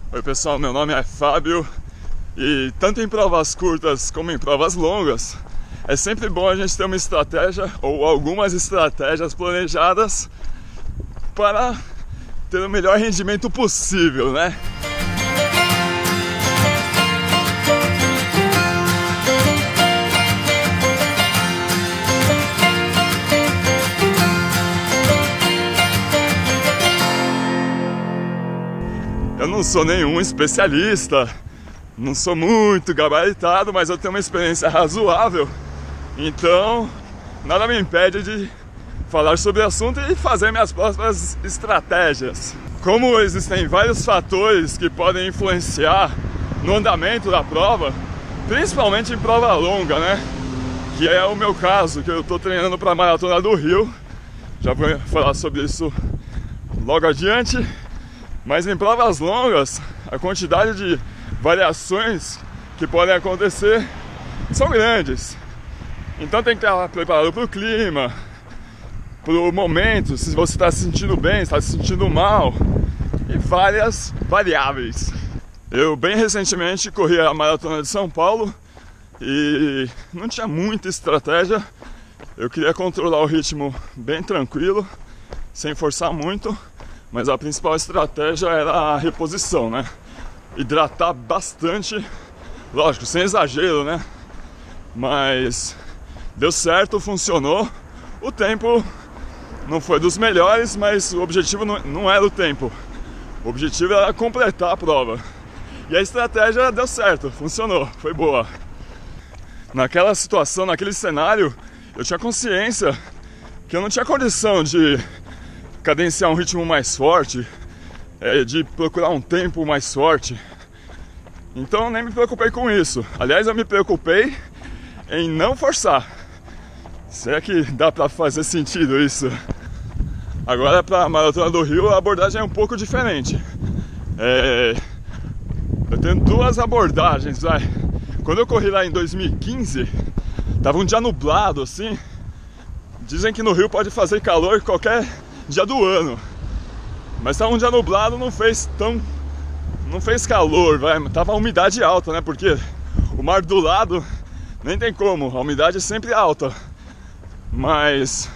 Oi pessoal, meu nome é Fábio e tanto em provas curtas como em provas longas é sempre bom a gente ter uma estratégia ou algumas estratégias planejadas para ter o melhor rendimento possível, né? Eu não sou nenhum especialista, não sou muito gabaritado, mas eu tenho uma experiência razoável, então nada me impede de falar sobre o assunto e fazer minhas próprias estratégias. Como existem vários fatores que podem influenciar no andamento da prova, principalmente em prova longa, né? Que é o meu caso, que eu estou treinando para a Maratona do Rio, já vou falar sobre isso logo adiante. Mas em provas longas, a quantidade de variações que podem acontecer são grandes. Então tem que estar preparado para o clima, para o momento, se você está se sentindo bem, está se sentindo mal, e várias variáveis. Eu bem recentemente corri a Maratona de São Paulo e não tinha muita estratégia. Eu queria controlar o ritmo bem tranquilo, sem forçar muito. Mas a principal estratégia era a reposição, né? Hidratar bastante, lógico, sem exagero, né? Mas deu certo, funcionou. O tempo não foi dos melhores, mas o objetivo não era o tempo. O objetivo era completar a prova. E a estratégia deu certo, funcionou, foi boa. Naquela situação, naquele cenário, eu tinha consciência que eu não tinha condição de cadenciar um ritmo mais forte, de procurar um tempo mais forte. Então eu nem me preocupei com isso. Aliás, eu me preocupei em não forçar. Se é que dá pra fazer sentido isso. Agora, para a Maratona do Rio, a abordagem é um pouco diferente. Eu tenho duas abordagens, vai. Quando eu corri lá em 2015, tava um dia nublado assim. Dizem que no Rio pode fazer calor qualquer dia do ano, mas tava um dia nublado, não fez calor, vai, tava a umidade alta, né, porque o mar do lado nem tem como, a umidade é sempre alta, mas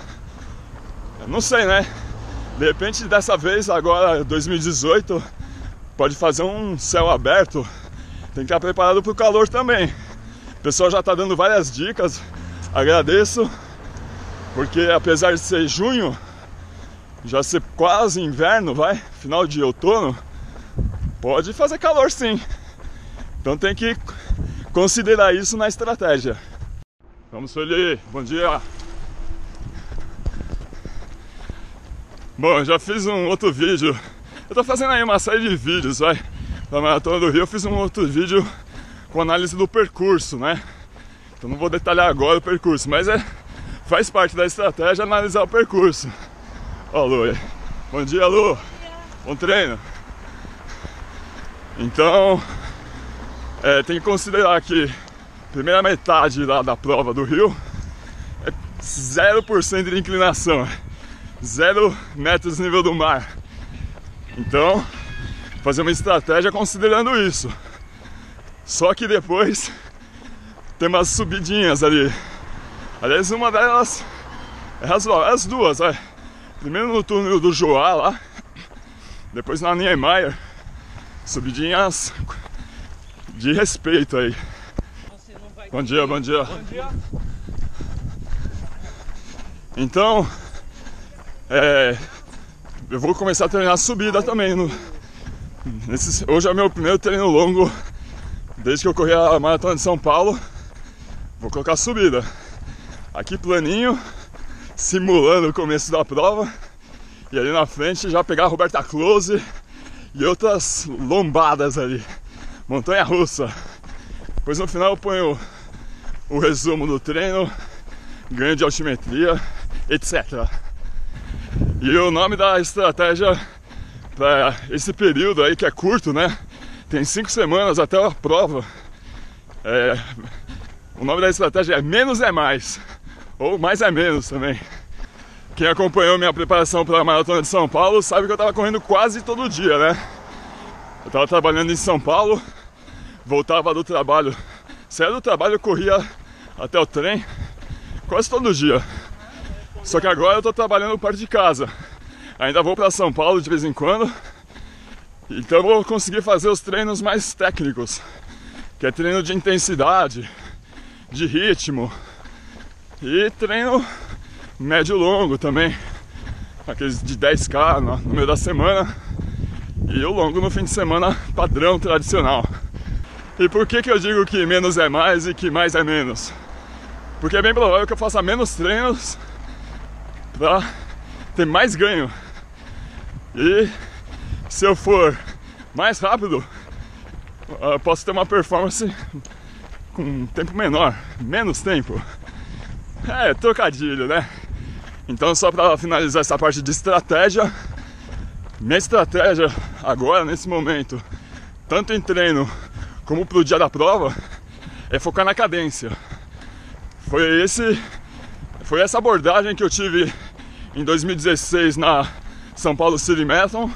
não sei, né, de repente dessa vez, agora 2018, pode fazer um céu aberto, tem que estar preparado para o calor também. O pessoal já tá dando várias dicas, agradeço, porque apesar de ser junho, já ser quase inverno, vai, final de outono, pode fazer calor sim. Então tem que considerar isso na estratégia. Vamos, Sueli, bom dia. Bom, eu já fiz um outro vídeo. Eu tô fazendo aí uma série de vídeos, vai, da Maratona do Rio. Eu fiz um outro vídeo com análise do percurso, né? Então não vou detalhar agora o percurso, mas faz parte da estratégia analisar o percurso. Ó, Lu, bom dia, Lu. Bom treino. Então, tem que considerar que a primeira metade lá da prova do Rio é 0% de inclinação, 0 metros do nível do mar. Então, fazer uma estratégia considerando isso. Só que depois tem umas subidinhas ali. Aliás, uma delas é razoável, as duas, primeiro no túnel do Joá lá, depois na Niemeyer, subidinhas de respeito aí. Bom dia, bom dia. Bom dia. Então, eu vou começar a treinar subida também. Hoje é o meu primeiro treino longo, desde que eu corri a Maratona de São Paulo. Vou colocar subida. Aqui planinho, simulando o começo da prova, e ali na frente já pegar a Roberta Close e outras lombadas ali, montanha russa. Depois no final eu ponho o resumo do treino, ganho de altimetria, etc. E o nome da estratégia para esse período aí, que é curto, né, tem 5 semanas até a prova, o nome da estratégia é menos é mais, ou mais é menos também. Quem acompanhou minha preparação para a Maratona de São Paulo sabe que eu estava correndo quase todo dia, né? Eu tava trabalhando em São Paulo, voltava do trabalho, saía do trabalho, eu corria até o trem quase todo dia. Só que agora eu tô trabalhando perto de casa. Ainda vou para São Paulo de vez em quando. Então eu vou conseguir fazer os treinos mais técnicos, que é treino de intensidade, de ritmo e treino médio longo também, aqueles de 10K no meio da semana e o longo no fim de semana padrão tradicional. E por que eu digo que menos é mais e que mais é menos? Porque é bem provável que eu faça menos treinos para ter mais ganho. E se eu for mais rápido, eu posso ter uma performance com um tempo menor, menos tempo. É, trocadilho, né? Então, só para finalizar essa parte de estratégia, minha estratégia agora, nesse momento, tanto em treino como pro dia da prova, é focar na cadência. Foi essa abordagem que eu tive em 2016 na São Paulo City Marathon.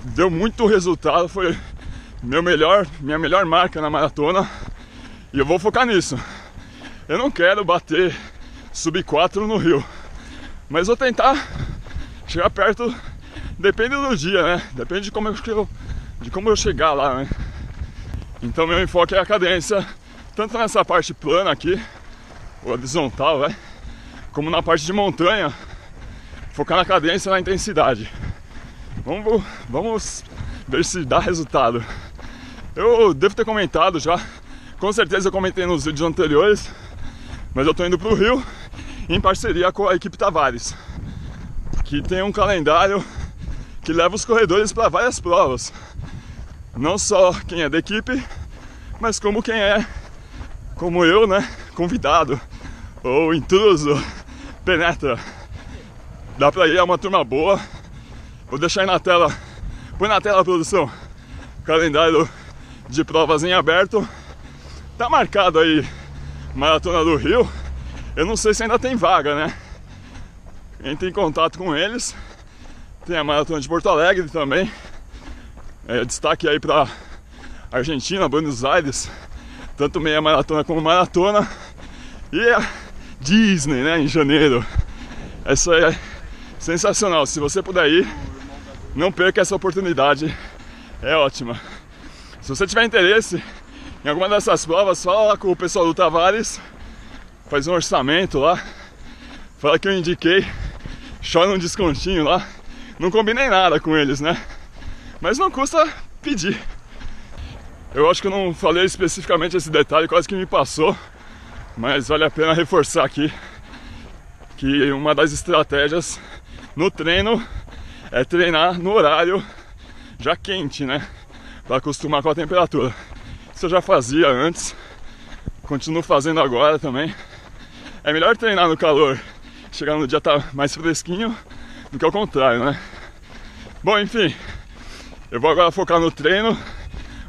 Deu muito resultado, foi minha melhor marca na maratona. E eu vou focar nisso. Eu não quero bater sub 4 no Rio, mas vou tentar chegar perto, depende do dia, né? Depende de como eu chegar lá, né? Então meu enfoque é a cadência, tanto nessa parte plana aqui, horizontal, né? Como na parte de montanha, focar na cadência e na intensidade. Vamos ver se dá resultado. Eu devo ter comentado já, com certeza eu comentei nos vídeos anteriores, mas eu tô indo pro Rio em parceria com a equipe Tavares, que tem um calendário que leva os corredores para várias provas. Não só quem é da equipe, mas como quem é, como eu, né, convidado ou intruso, penetra. Dá pra ir, é uma turma boa. Vou deixar aí na tela, põe na tela, produção, calendário de provas em aberto. Tá marcado aí Maratona do Rio. Eu não sei se ainda tem vaga, né? Entre em contato com eles. Tem a Maratona de Porto Alegre também. Destaque aí pra Argentina, Buenos Aires, tanto meia maratona como maratona. E a Disney, né, em janeiro. Essa é sensacional. Se você puder ir, não perca essa oportunidade. É ótima. Se você tiver interesse em alguma dessas provas, fala lá com o pessoal do Tavares, faz um orçamento lá, fala que eu indiquei, chora um descontinho lá. Não combinei nada com eles, né? Mas não custa pedir. Eu acho que eu não falei especificamente esse detalhe, quase que me passou, mas vale a pena reforçar aqui que uma das estratégias no treino é treinar no horário já quente, né? Para acostumar com a temperatura. Isso eu já fazia antes, continuo fazendo agora também. É melhor treinar no calor, chegar no dia tá mais fresquinho, do que ao contrário, né? Bom, enfim, eu vou agora focar no treino.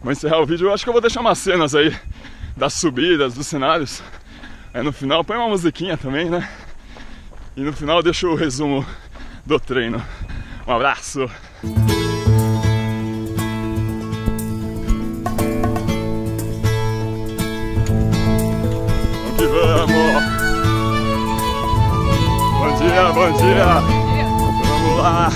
Vou encerrar o vídeo. Eu acho que eu vou deixar umas cenas aí das subidas, dos cenários. Aí no final põe uma musiquinha também, né? E no final eu deixo o resumo do treino. Um abraço! Vamos que vamos! Bom dia, bom dia! Vamos lá!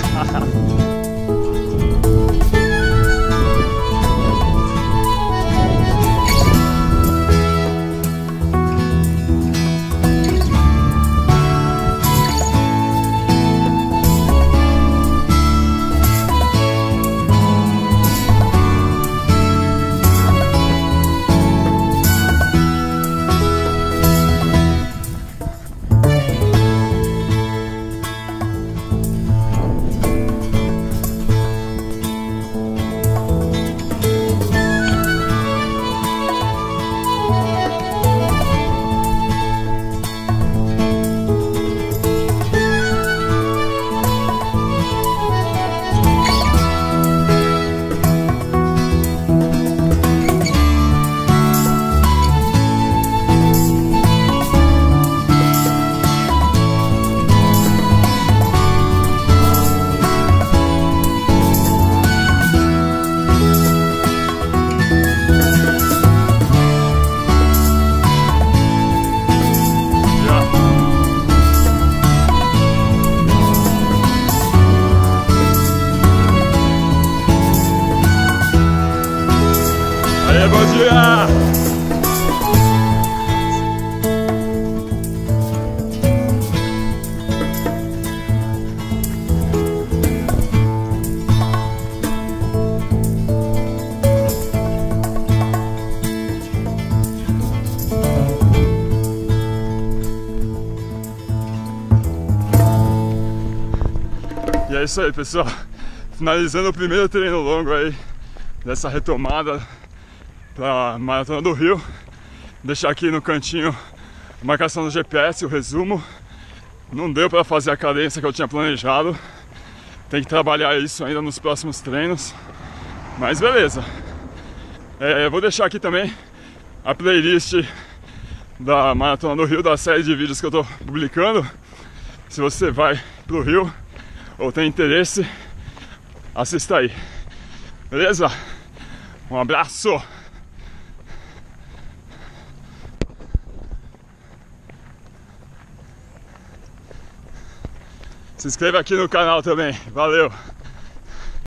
É, bom dia! E é isso aí, pessoal. Finalizando o primeiro treino longo aí dessa retomada para Maratona do Rio. Deixar aqui no cantinho a marcação do GPS, o resumo. Não deu para fazer a cadência que eu tinha planejado. Tem que trabalhar isso ainda nos próximos treinos. Mas beleza. Eu vou deixar aqui também a playlist da Maratona do Rio, da série de vídeos que eu tô publicando. Se você vai pro Rio ou tem interesse, assista aí. Beleza? Um abraço! Se inscreva aqui no canal também. Valeu!